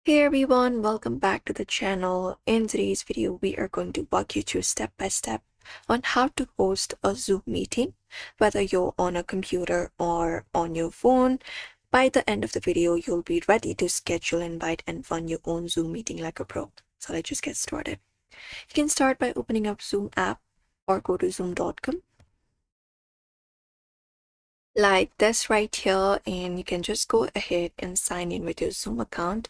Hey everyone, welcome back to the channel. In today's video, we are going to walk you through step by step on how to host a Zoom meeting, whether you're on a computer or on your phone. By the end of the video, you'll be ready to schedule, invite, and run your own Zoom meeting like a pro. So let's just get started. You can start by opening up Zoom app or go to zoom.com like this right here, and you can just go ahead and sign in with your Zoom account.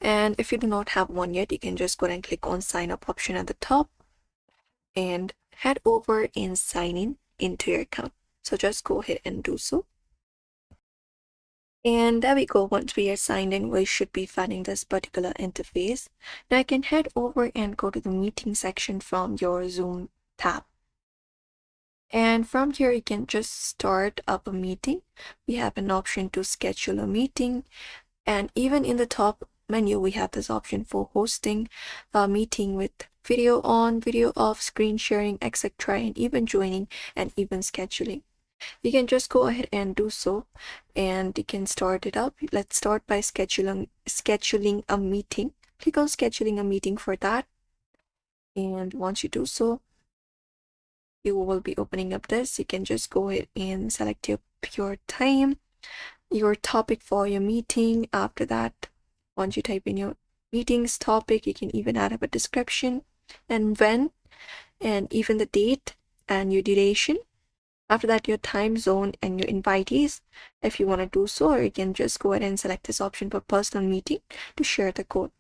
And if you do not have one yet, you can just go ahead and click on sign up option at the top and head over and sign in into your account. So just go ahead and do so. And there we go. Once we are signed in, we should be finding this particular interface. Now I can head over and go to the meeting section from your Zoom tab. And from here, you can just start up a meeting. We have an option to schedule a meeting. And even in the top menu, we have this option for hosting a meeting with video on, video off, screen sharing, etc. And even joining and even scheduling. You can just go ahead and do so, and you can start it up. Let's start by scheduling a meeting. Click on scheduling a meeting for that. And once you do so, you will be opening up this. You can just go ahead and select your time, your topic for your meeting. After that, once you type in your meeting's topic, you can even add up a description and when, and even the date and your duration. After that, your time zone and your invitees, if you want to do so, or you can just go ahead and select this option for personal meeting to share the code.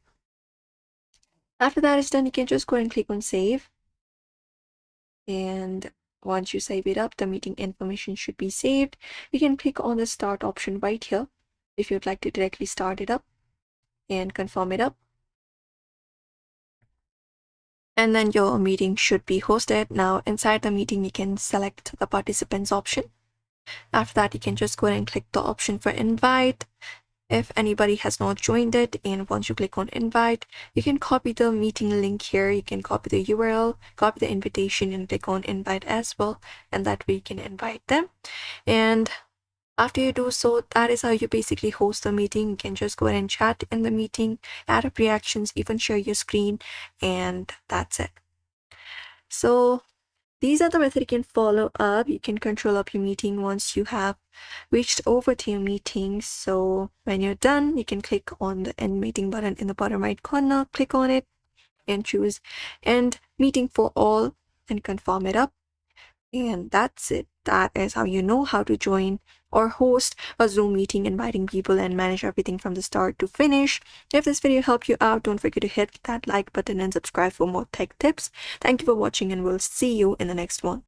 After that is done, you can just go ahead and click on save. And once you save it up, the meeting information should be saved. You can click on the start option right here if you'd like to directly start it up and confirm it up. And then your meeting should be hosted. Now inside the meeting, you can select the participants option. After that, you can just go ahead and click the option for invite if anybody has not joined it. And once you click on invite, you can copy the meeting link here. You can copy the URL, copy the invitation, and click on invite as well. And that way you can invite them. And after you do so, that is how you basically host the meeting. You can just go ahead and chat in the meeting, add up reactions, even share your screen, and that's it. So these are the methods you can follow up. You can control up your meeting once you have reached over to your meeting. So when you're done, you can click on the end meeting button in the bottom right corner, click on it and choose end meeting for all and confirm it up. And that's it. That is how you know how to join or host a Zoom meeting, inviting people and manage everything from the start to finish. If this video helped you out, don't forget to hit that like button and subscribe for more tech tips. Thank you for watching, and we'll see you in the next one.